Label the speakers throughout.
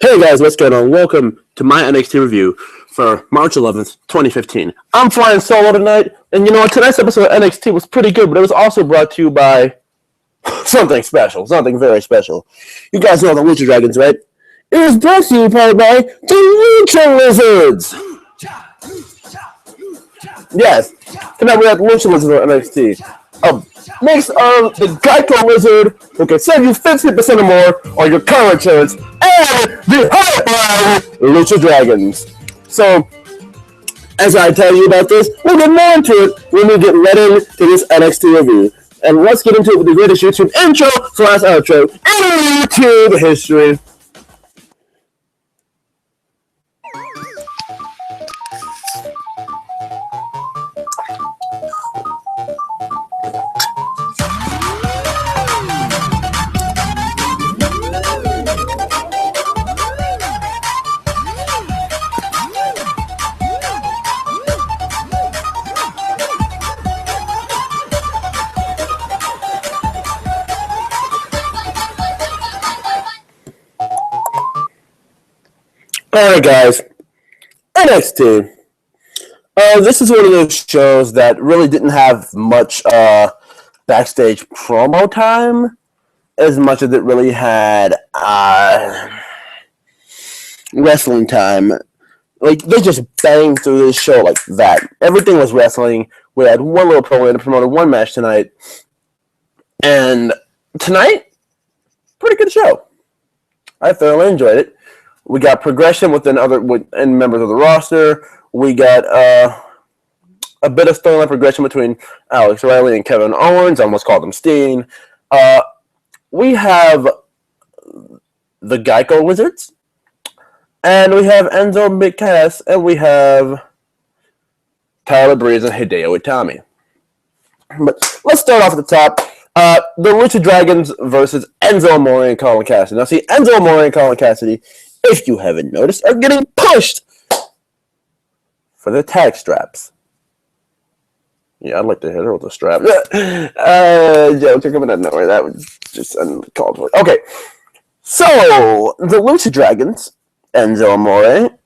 Speaker 1: Hey guys, what's going on? Welcome to my NXT review for March 11th, 2015. I'm flying solo tonight, and you know what? Tonight's episode of NXT was pretty good, but it was also brought to you by something special, something very special. You guys know the Lucha Dragons, right? It was brought to you by the Lucha Lizards! Yes, tonight we have Lucha Lizards on NXT. A mix of the Geico Lizard, who can save you 50% or more on your car insurance, and the Hotline Lucha Dragons. So, as I tell you about this, we'll get more into it when we get right into this NXT review. And let's get into it with the greatest YouTube intro / outro in YouTube history. Alright guys, NXT. This is one of those shows that really didn't have much backstage promo time, as much as it really had wrestling time. Like, they just banged through this show like that. Everything was wrestling. We had one little promo and promoted one match tonight. And tonight, pretty good show. I thoroughly enjoyed it. We got progression within members of the roster. We got a bit of storyline progression between Alex Riley and Kevin Owens. I almost called him Steen. We have the Geico Wizards. And we have Enzo Big Cass. And we have Tyler Breeze and Hideo Itami. But let's start off at the top. The Lucha Dragons versus Enzo Amore and Colin Cassidy. Now, see, Enzo Amore and Colin Cassidy, if you haven't noticed, are getting pushed for their tag straps. Yeah, I'd like to hit her with a strap. Joke, coming out of nowhere. That was just uncalled for. Okay, so the Lucha Dragons, Enzo Amore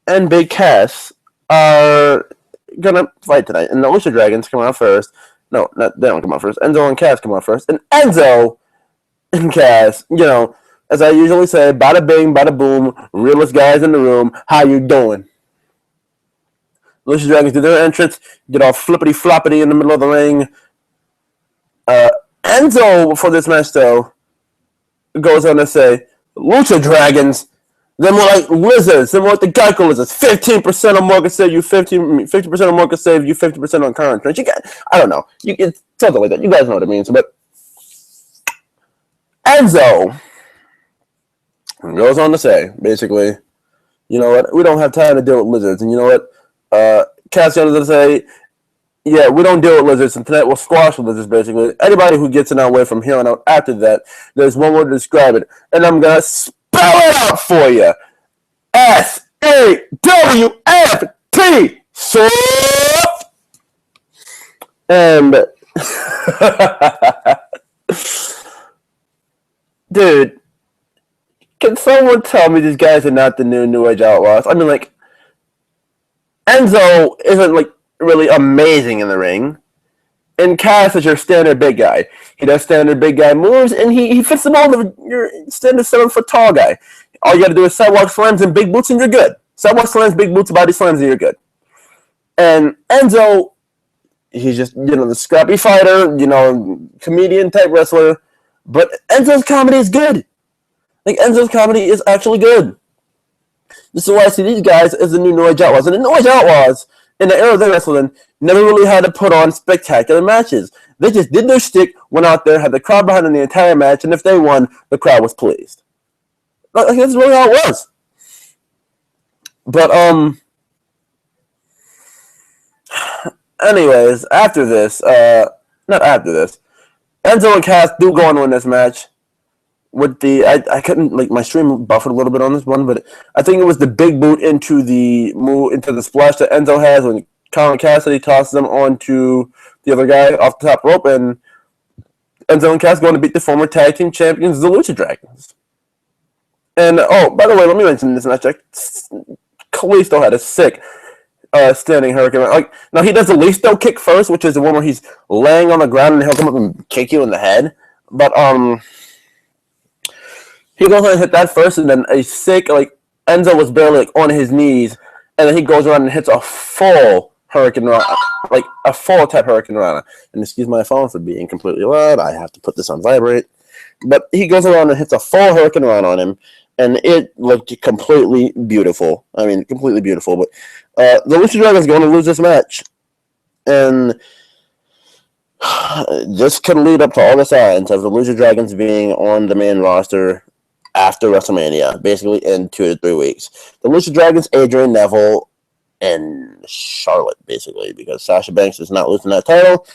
Speaker 1: and Big Cass, are gonna fight tonight. And the Lucha Dragons come out first. No, they don't come out first. Enzo and Cass come out first. And Enzo and Cass, you know, as I usually say, bada bing, bada boom, realest guys in the room, how you doing? Lucha Dragons do their entrance, get all flippity-floppity in the middle of the ring. Enzo, for this match, though, goes on to say, Lucha Dragons, they're more like lizards. They're more like the Geico lizards. 15% or more can save you 50% or more can save you 50% on car insurance. I don't know. It's something like that. You guys know what it means. But Enzo goes on to say, basically, you know what? We don't have time to deal with lizards. And you know what? Cass goes on to say, yeah, we don't deal with lizards, and tonight we'll squash the lizards, basically. Anybody who gets in our way from here on out after that, there's one word to describe it, and I'm going to spell it out for you. SAWFT. Soft. And, dude, can someone tell me these guys are not the New Age Outlaws? I mean, like, Enzo isn't, like, really amazing in the ring. And Cass is your standard big guy. He does standard big guy moves, and he fits the mold of your standard 7-foot tall guy. All you got to do is sidewalk slams and big boots, and you're good. Sidewalk slams, big boots, body slams, and you're good. And Enzo, he's just, you know, the scrappy fighter, you know, comedian-type wrestler. But Enzo's comedy is good. Like, Enzo's comedy is actually good. This is why I see these guys as the New Age Outlaws. And the New Age Outlaws, in the era of their wrestling, never really had to put on spectacular matches. They just did their shtick, went out there, had the crowd behind them the entire match, and if they won, the crowd was pleased. Like, that's really how it was. But, anyways, after this, not after this, Enzo and Cass do go on to win this match. With the, I couldn't, like, my stream buffered a little bit on this one, but I think it was the big boot into the splash that Enzo has when Colin Cassidy tosses him onto the other guy off the top rope, and Enzo and Cass going to beat the former tag team champions, the Lucha Dragons. And by the way, let me mention this match. Kalisto had a sick standing hurricane. Like now he does the Listo kick first, which is the one where he's laying on the ground and he'll come up and kick you in the head. But he goes ahead and hit that first, and then a sick Enzo was barely on his knees, and then he goes around and hits a full hurricane rana, a full type hurricane rana. And excuse my phone for being completely loud. I have to put this on vibrate. But he goes around and hits a full hurricane rana on him, and it looked completely beautiful. I mean, completely beautiful. But the Lucha Dragon's going to lose this match, and this could lead up to all the signs of the Lucha Dragons being on the main roster after WrestleMania, basically in 2 to 3 weeks. The Lucha Dragons, Adrian, Neville, and Charlotte, basically, because Sasha Banks is not losing that title.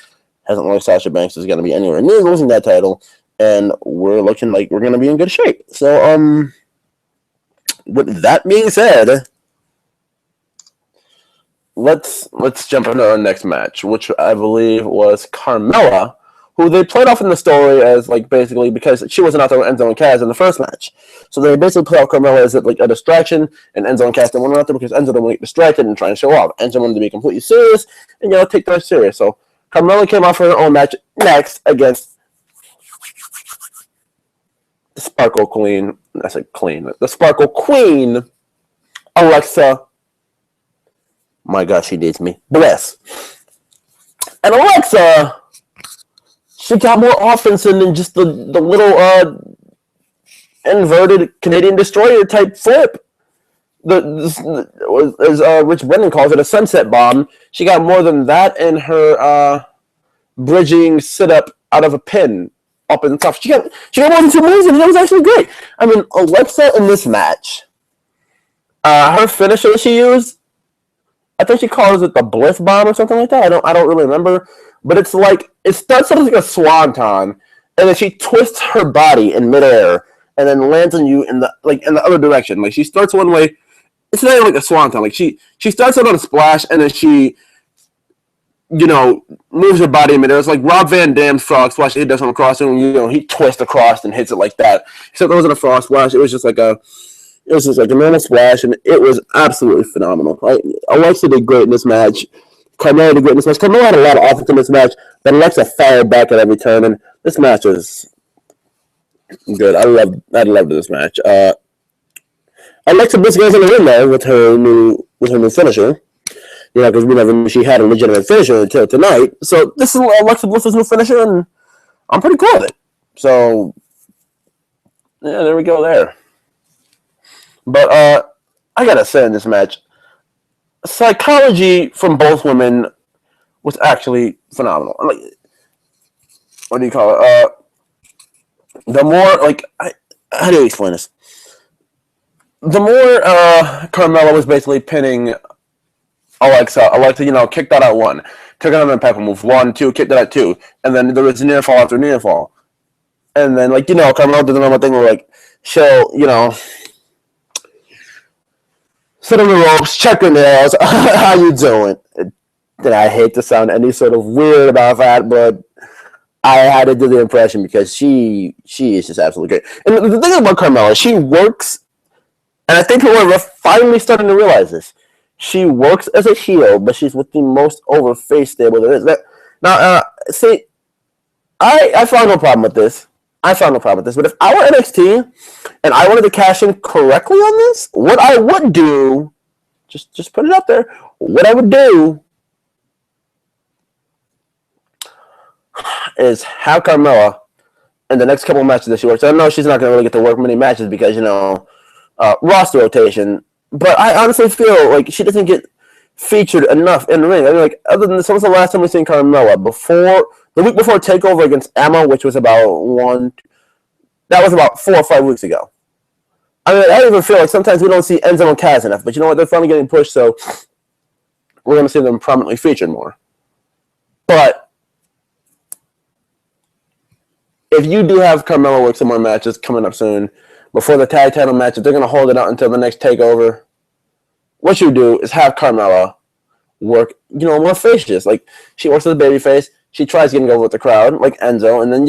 Speaker 1: Hasn't looked like Sasha Banks is going to be anywhere near losing that title, and we're looking like we're going to be in good shape. So, with that being said, let's jump into our next match, which I believe was Carmella, who they played off in the story as basically because she wasn't out there with Enzo and Cass in the first match. So they basically played off Carmella as a distraction, and Enzo and Cass didn't want to out there because Enzo didn't want to get distracted and try and show off. Enzo wanted to be completely serious and take that serious. So Carmella came out for her own match next against the Sparkle Queen. I said clean. The Sparkle Queen, Alexa. My gosh, she dates me. Bliss. And Alexa, she got more offense than just the little inverted Canadian Destroyer type flip. As Rich Brennan calls it, a sunset bomb. She got more than that in her bridging sit-up out of a pin up in the top. She got more than 2 moves, and that was actually great. I mean, Alexa in this match, her finisher that she used, I think she calls it the Bliss Bomb or something like that. I don't really remember. But it's it starts out like a swanton, and then she twists her body in midair and then lands on you in the other direction. She starts one way. It's not even like a swanton. She starts out on a splash, and then she moves her body in midair. It's like Rob Van Dam's frog splash he does on a cross, and he twists across and hits it like that. Except it wasn't a frog splash. It was just like a normal splash, and it was absolutely phenomenal. Alexa did great in this match. Carmella did great in this match. Carmella had a lot of offense in this match, but Alexa fired back at every turn, and this match was good. I loved this match. Alexa Bliss goes in the ring though with her new finisher. Because we never knew she had a legitimate finisher until tonight. So this is Alexa Bliss's new finisher, and I'm pretty cool with it. So yeah, there we go there. But I gotta say in this match, psychology from both women was actually phenomenal. What do you call it? The more how do you explain this? The more Carmella was basically pinning Alexa, kicked that at 1, took another impact move, 1, 2, kicked that at 2, and then there was near fall after near fall, and then Carmella did the normal thing where she'll sit on the ropes, check her nails. How you doing? And I hate to sound any sort of weird about that, but I had to do the impression because she is just absolutely great. And the thing about Carmella, she works, and I think people are finally starting to realize this. She works as a heel, but she's with the most over face stable there is. Now, see, I found no problem with this. But if I were NXT and I wanted to cash in correctly on this, what I would do, just put it out there, what I would do is have Carmella in the next couple of matches that she works. I know she's not going to really get to work many matches because, roster rotation, but I honestly feel like she doesn't get featured enough in the ring. I mean, other than this, when was the last time we seen Carmella? The week before TakeOver against Emma, which was about 4 or 5 weeks ago. I mean, I even feel like sometimes we don't see Enzo and Cass enough, but you know what? They're finally getting pushed, so we're going to see them prominently featured more. But if you do have Carmella work some more matches coming up soon, before the tag title match, if they're going to hold it out until the next TakeOver, what you do is have Carmella work, more faces. She works as a babyface. She tries getting over with the crowd, like Enzo, and then,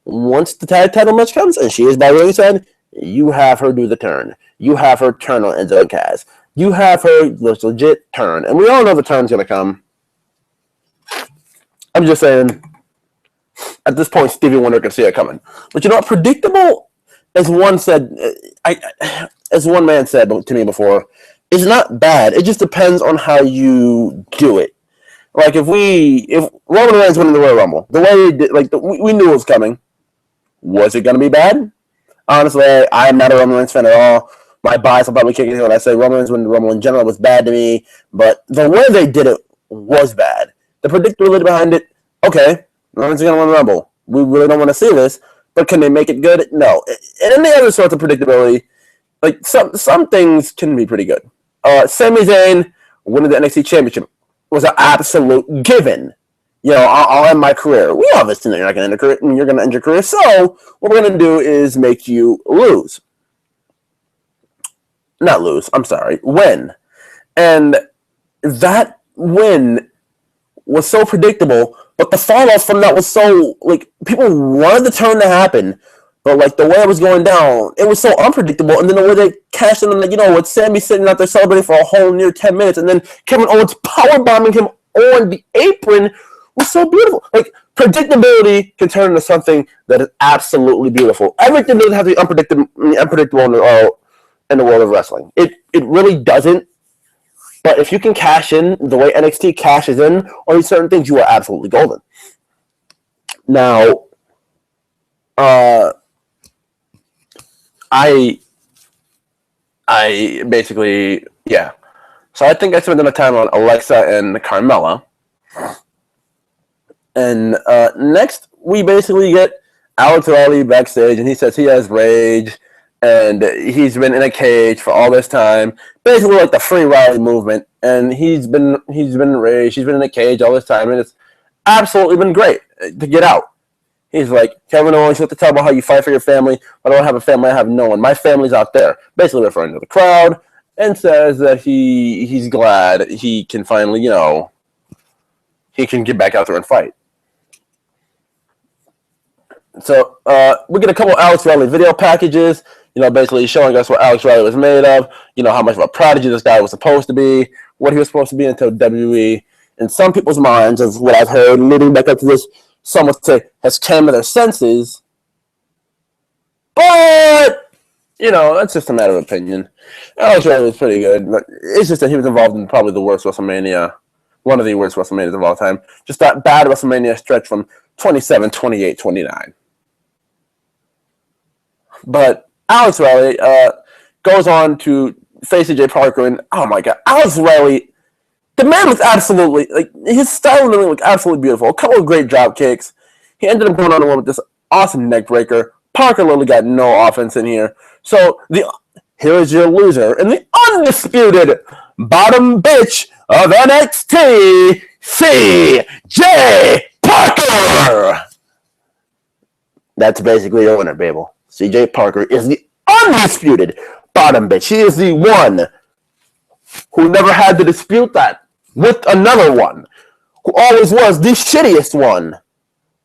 Speaker 1: once the tag title match comes and she is by ringside, You have her do the turn. You have her turn on Enzo and Cass. You have her legit turn. And we all know the turn's going to come. I'm just saying, at this point, Stevie Wonder can see it coming. But you know what? Predictable, as one man said to me before, is not bad. It just depends on how you do it. Like if Roman Reigns won the Royal Rumble, the way he did, we knew it was coming. Was it going to be bad? Honestly, I'm not a Roman Reigns fan at all. My bias will probably kick in when I say Roman Reigns winning the Rumble in general was bad to me, but the way they did it was bad. The predictability behind it, okay, Roman's going to win the Rumble. We really don't want to see this, but can they make it good? No. And any other sorts of predictability, like some things can be pretty good. Sami Zayn winning the NXT Championship was an absolute given. You know, I'll end my career. We all this, you're not going to end your career. You're going to end your career. So what we're going to do is make you lose. Not lose. I'm sorry. Win. And that win was so predictable, but the fall off from that was so people wanted the turn to happen, but the way it was going down, it was so unpredictable. And then the way they cashed in on with Sammy sitting out there celebrating for a whole near 10 minutes, and then Kevin Owens powerbombing him on the apron was so beautiful. Predictability can turn into something that is absolutely beautiful. Everything doesn't have to be unpredictable in the world of wrestling. It really doesn't. But if you can cash in the way NXT cashes in on certain things, you are absolutely golden. Now, I basically, yeah. So I think I spent enough time on Alexa and Carmella. And next, we basically get Alex Riley backstage, and he says he has rage, and he's been in a cage for all this time, basically like the Free Riley movement. And he's been raged, he's been in a cage all this time, and it's absolutely been great to get out. He's like, Kevin Owens, you have to tell about how you fight for your family. I don't have a family, I have no one. My family's out there. Basically referring to the crowd, and says that he's glad he can finally, he can get back out there and fight. So we get a couple of Alex Riley video packages, basically showing us what Alex Riley was made of, how much of a prodigy this guy was supposed to be, what he was supposed to be until WWE. In some people's minds, of what I've heard leading back up to this, some would say has come to their senses. But, that's just a matter of opinion. Alex Riley was pretty good, but it's just that he was involved in probably the worst WrestleMania, one of the worst WrestleManias of all time. Just that bad WrestleMania stretch from 27, 28, 29. But Alex Riley goes on to face CJ Parker, and oh my god, Alex Riley, the man was absolutely, his style looked absolutely beautiful. A couple of great drop kicks. He ended up going on with this awesome neck breaker. Parker literally got no offense in here. So here is your loser and the undisputed bottom bitch of NXT, CJ Parker. That's basically your winner, Babel. CJ Parker is the undisputed bottom bitch. He is the one who never had to dispute that with another one, who always was the shittiest one,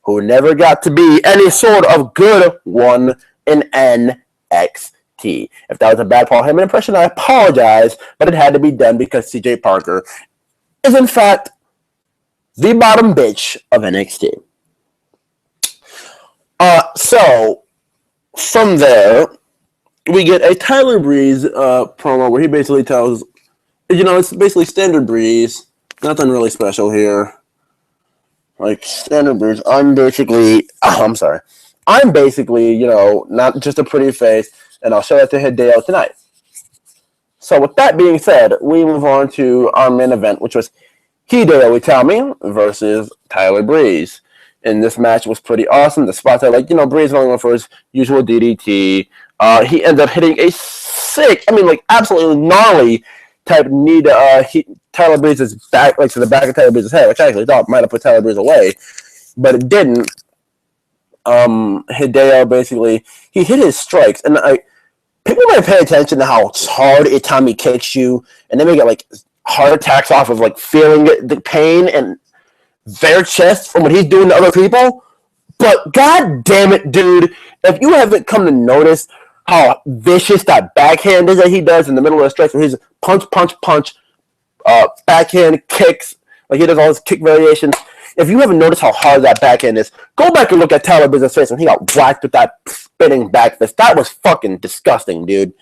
Speaker 1: who never got to be any sort of good one in NXT. If that was a bad Paul Heyman impression, I apologize, but it had to be done because CJ Parker is, in fact, the bottom bitch of NXT. So, from there, we get a Tyler Breeze promo where he basically tells, it's basically standard Breeze, nothing really special here. Standard Breeze, I'm basically, not just a pretty face, and I'll show that to Hideo tonight. So with that being said, we move on to our main event, which was Hideo Itami versus Tyler Breeze. And this match was pretty awesome. The spots are Breeze only went for his usual DDT. He ended up hitting a sick, absolutely gnarly type knee to Tyler Breeze's back, to the back of Tyler Breeze's head, which I actually thought might have put Tyler Breeze away, but it didn't. Hideo basically, he hit his strikes, and people might pay attention to how hard Itami kicks you, and they may get heart attacks off of feeling the pain and their chest from what he's doing to other people. But god damn it, dude, if you haven't come to notice how vicious that backhand is that he does in the middle of the stretch where he's punch, punch, punch, backhand kicks. Like he does all his kick variations. If you haven't noticed how hard that backhand is, go back and look at Tyler Breeze's face when he got whacked with that spinning back fist. That was fucking disgusting, dude.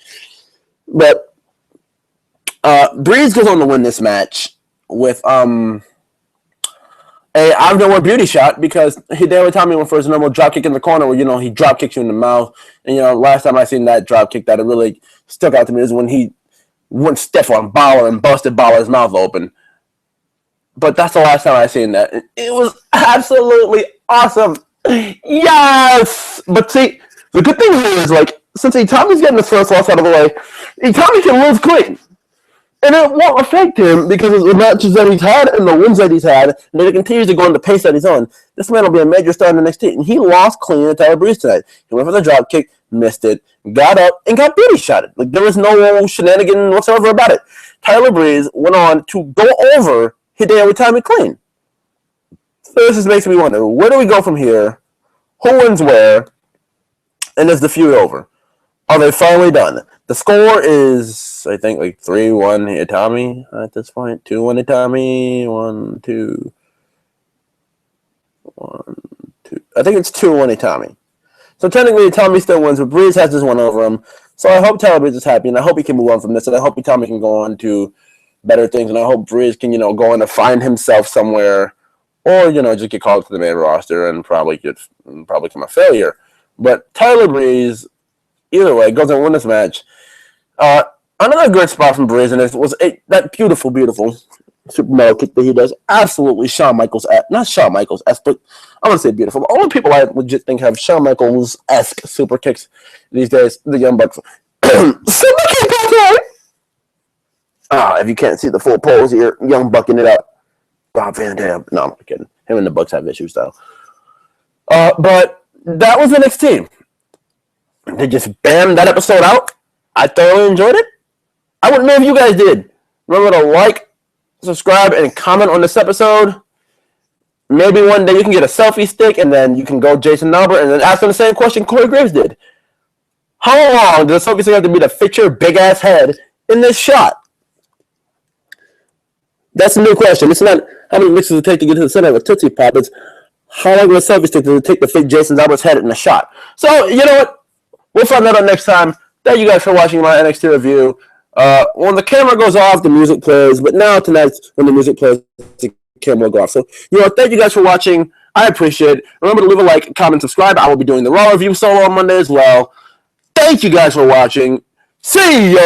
Speaker 1: But Breeze goes on to win this match with a I've no more beauty shot because Hideo Itami went for his normal drop kick in the corner where, he drop kicks you in the mouth. And, last time I seen that drop kick that it really stuck out to me is when he went stiff on Balor and busted Balor's mouth open. But that's the last time I seen that. It was absolutely awesome. Yes! But see, the good thing here is, since Itami's getting his first loss out of the way, Itami can lose clean. And it won't affect him because of the matches that he's had and the wins that he's had, and if he continues to go on the pace that he's on, this man will be a major star in the next team. And he lost clean to Tyler Breeze tonight. He went for the drop kick, missed it, got up, and got beauty shotted. There was no shenanigan whatsoever about it. Tyler Breeze went on to go over Hideo Itami clean. So this just makes me wonder, where do we go from here? Who wins where? And is the feud over? Are they finally done? The score is, I think, 3-1 Itami at this point. 2-1 Itami. 1-2. 1-2. I think it's 2-1 Itami. So technically, Itami still wins, but Breeze has this one over him. So I hope Tyler Breeze is happy, and I hope he can move on from this, and I hope Itami can go on to better things, and I hope Breeze can, go on to find himself somewhere, or, just get called to the main roster and probably become a failure. But Tyler Breeze, either way, goes and win this match. Another great spot from Breeze, and it was that beautiful, beautiful super metal kick that he does. Absolutely Shawn Michaels-esque. Not Shawn Michaels-esque, but I want to say beautiful. The only people I legit think have Shawn Michaels-esque super kicks these days, the Young Bucks. Super kick, if you can't see the full pose here, Young Bucking it up. Rob Van Dam. No, I'm kidding. Him and the Bucks have issues, though. But that was NXT. They just bammed that episode out. I thoroughly enjoyed it. I want to know if you guys did. Remember to like, subscribe, and comment on this episode. Maybe one day you can get a selfie stick, and then you can go Jason Albert and then ask him the same question Corey Graves did. How long does a selfie stick have to be to fit your big-ass head in this shot? That's a new question. It's not how many mixes it take to get to the center of a Tootsie Pop. It's how long does a selfie stick does it take to fit Jason Albert's head in the shot? So, you know what? We'll find that out next time. Thank you guys for watching my NXT review. When the camera goes off, the music plays. But now tonight, when the music plays, the camera will go off. So, thank you guys for watching. I appreciate it. Remember to leave a like, comment, subscribe. I will be doing the Raw review solo on Monday as well. Thank you guys for watching. See ya!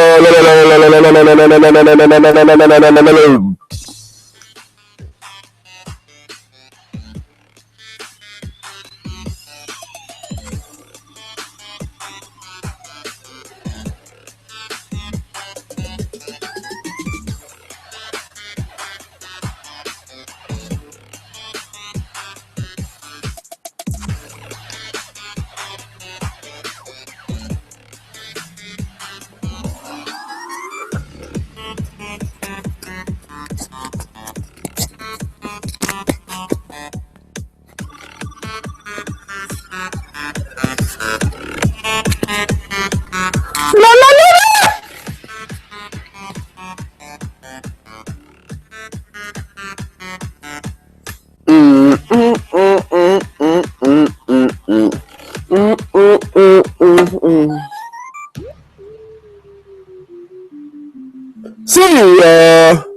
Speaker 1: See ya!